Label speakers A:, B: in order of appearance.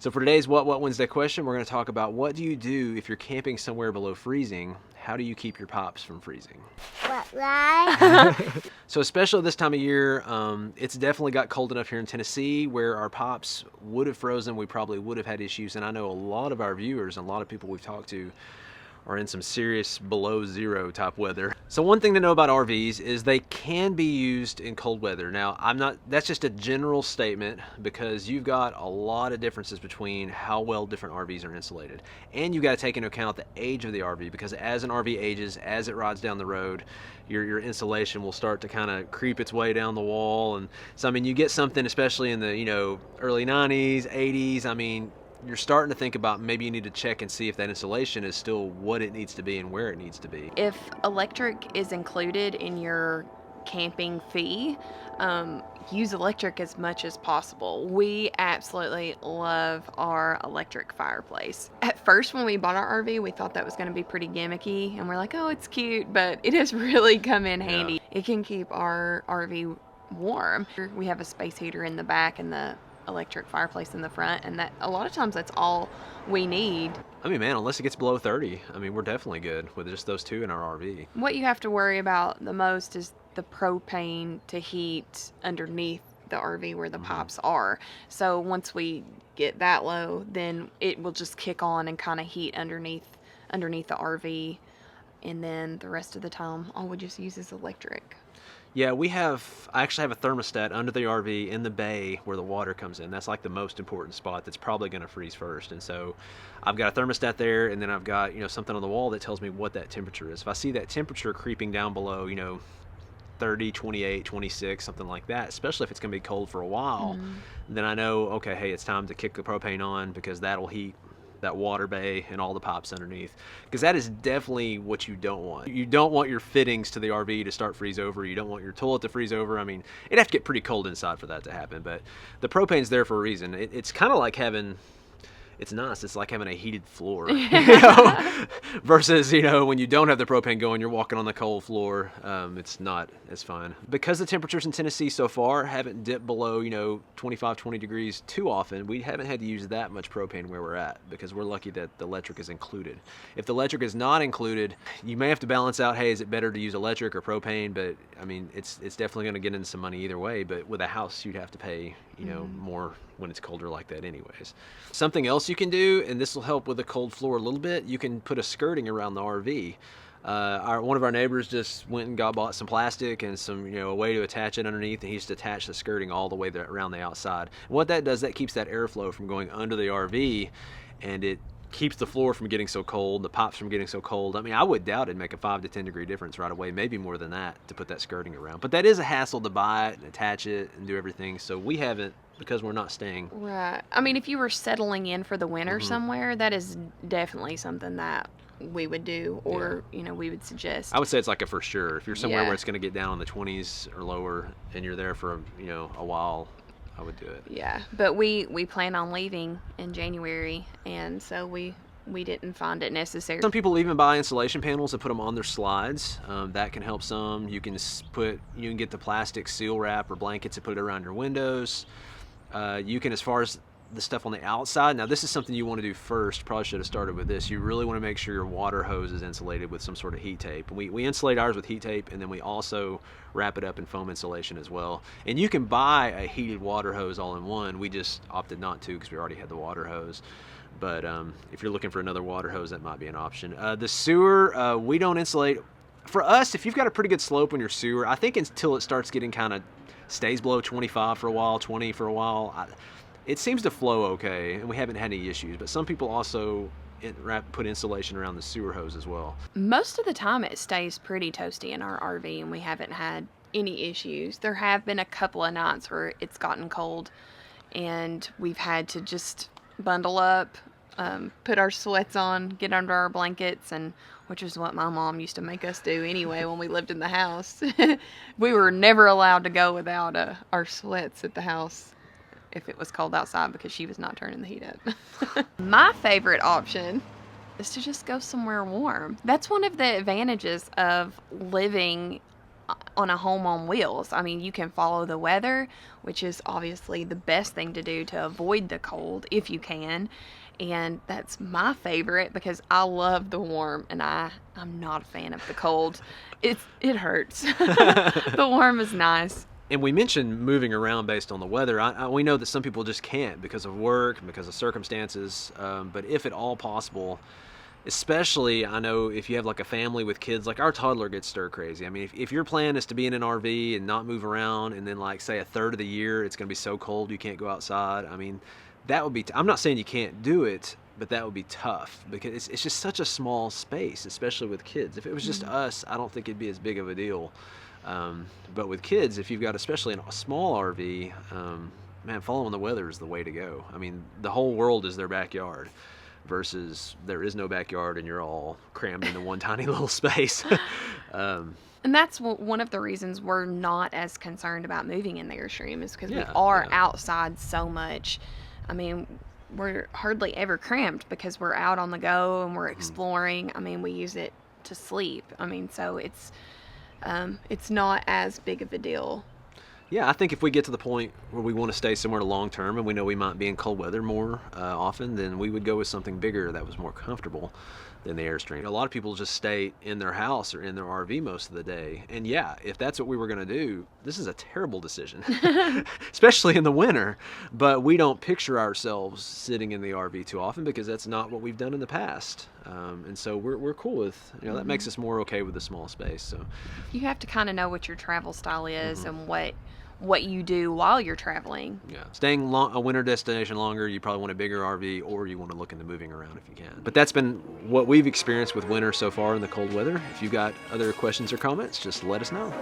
A: So for today's What Wednesday question, we're going to talk about what do you do if you're camping somewhere below freezing? How do you keep your pops from freezing?
B: What, right?
A: So especially this time of year, it's definitely got cold enough here in Tennessee where our pops would have frozen. We probably would have had issues. And I know a lot of our viewers and a lot of people we've talked to are in some serious below zero type weather. So one thing to know about RVs is they can be used in cold weather. Now, that's just a general statement because you've got a lot of differences between how well different RVs are insulated. And you've got to take into account the age of the RV, because as an RV ages, as it rides down the road, your insulation will start to kind of creep its way down the wall. And so, I mean, you get something, especially in the, early 90s, 80s, I mean, you're starting to think about maybe you need to check and see if that insulation is still what it needs to be and where it needs to be.
C: If electric is included in your camping fee, use electric as much as possible. We absolutely love our electric fireplace. At first, when we bought our RV, we thought that was going to be pretty gimmicky, and we're like, oh, it's cute, but it has really come in handy. It can keep our RV warm. We have a space heater in the back and the electric fireplace in the front, and that a lot of times that's all we need.
A: I mean, man, unless it gets below 30, I mean, we're definitely good with just those two in our RV.
C: What you have to worry about the most is the propane to heat underneath the RV where the pipes are. So once we get that low, then it will just kick on and kind of heat underneath the RV, and then the rest of the time all we just use is electric.
A: Yeah, I actually have a thermostat under the RV in the bay where the water comes in. That's like the most important spot that's probably going to freeze first. And so I've got a thermostat there, and then I've got, something on the wall that tells me what that temperature is. If I see that temperature creeping down below, 30, 28, 26, something like that, especially if it's going to be cold for a while, then I know, okay, hey, it's time to kick the propane on, because that'll heat that water bay and all the pipes underneath, because that is definitely what you don't want. You don't want your fittings to the RV to start freeze over. You don't want your toilet to freeze over. I mean, it'd have to get pretty cold inside for that to happen, but the propane's there for a reason. It's kind of like it's nice. It's like having a heated floor, versus, when you don't have the propane going, you're walking on the cold floor. It's not as fun. Because the temperatures in Tennessee so far haven't dipped below, 25, 20 degrees too often, we haven't had to use that much propane where we're at, because we're lucky that the electric is included. If the electric is not included, you may have to balance out, hey, is it better to use electric or propane? But I mean, it's definitely going to get into some money either way. But with a house, you'd have to pay, more when it's colder like that anyways. Something else you can do, and this will help with the cold floor a little bit, you can put a skirting around the RV. One of our neighbors just went and bought some plastic and some, a way to attach it underneath, and he just attached the skirting all the way around the outside. And what that does, that keeps that airflow from going under the RV, and it keeps the floor from getting so cold, the pipes from getting so cold. I mean, I would doubt it'd make a 5 to 10 degree difference right away, maybe more than that, to put that skirting around. But that is a hassle to buy it and attach it and do everything, so we haven't, because we're not staying.
C: Right. I mean, if you were settling in for the winter somewhere, that is definitely something that we would do, or we would suggest.
A: I would say it's like a for sure. If you're somewhere where it's going to get down in the 20s or lower, and you're there for a while, I would do it.
C: Yeah, but we plan on leaving in January, and so we didn't find it necessary.
A: Some people even buy insulation panels and put them on their slides. That can help some. You can get the plastic seal wrap or blankets and put it around your windows. You can, as far as the stuff on the outside, now this is something you want to do first. Probably should have started with this. You really want to make sure your water hose is insulated with some sort of heat tape. We insulate ours with heat tape, and then we also wrap it up in foam insulation as well. And you can buy a heated water hose all in one. We just opted not to because we already had the water hose. But if you're looking for another water hose, that might be an option. The sewer, we don't insulate. For us, if you've got a pretty good slope on your sewer, I think until it starts getting stays below 25 for a while, 20 for a while, it seems to flow okay, and we haven't had any issues. But some people also put insulation around the sewer hose as well.
C: Most of the time it stays pretty toasty in our RV, and we haven't had any issues. There have been a couple of nights where it's gotten cold, and we've had to just bundle up, put our sweats on, get under our blankets, and which is what my mom used to make us do anyway when we lived in the house. We were never allowed to go without our sweats at the house if it was cold outside, because she was not turning the heat up. My favorite option is to just go somewhere warm. That's one of the advantages of living on a home on wheels. I mean, you can follow the weather, which is obviously the best thing to do to avoid the cold if you can. And that's my favorite because I love the warm and I'm not a fan of the cold. It hurts. The warm is nice.
A: And we mentioned moving around based on the weather. We know that some people just can't because of work, because of circumstances. But if at all possible, especially I know if you have like a family with kids, like our toddler gets stir crazy. I mean, if your plan is to be in an RV and not move around, and then like say a third of the year it's going to be so cold you can't go outside. I mean, that would be. I'm not saying you can't do it, but that would be tough because it's just such a small space, especially with kids. If it was just us, I don't think it'd be as big of a deal. But with kids, if you've got especially a small RV, man, following the weather is the way to go. I mean, the whole world is their backyard versus there is no backyard and you're all crammed into one tiny little space.
C: And that's one of the reasons we're not as concerned about moving in the Airstream is because we
A: Yeah,
C: are
A: yeah.
C: outside so much. I mean, we're hardly ever cramped because we're out on the go and we're exploring. I mean, we use it to sleep. I mean, so it's not as big of a deal.
A: Yeah, I think if we get to the point where we want to stay somewhere long term and we know we might be in cold weather more often, then we would go with something bigger that was more comfortable than the Airstream. A lot of people just stay in their house or in their RV most of the day. And yeah, if that's what we were going to do, this is a terrible decision, especially in the winter. But we don't picture ourselves sitting in the RV too often because that's not what we've done in the past. And so we're cool with, that makes us more okay with the small space. So
C: You have to kind of know what your travel style is and what you do while you're traveling.
A: yeah, staying a winter destination longer, you probably want a bigger RV or you want to look into moving around if you can. But that's been what we've experienced with winter so far in the cold weather. If you've got other questions or comments, just let us know.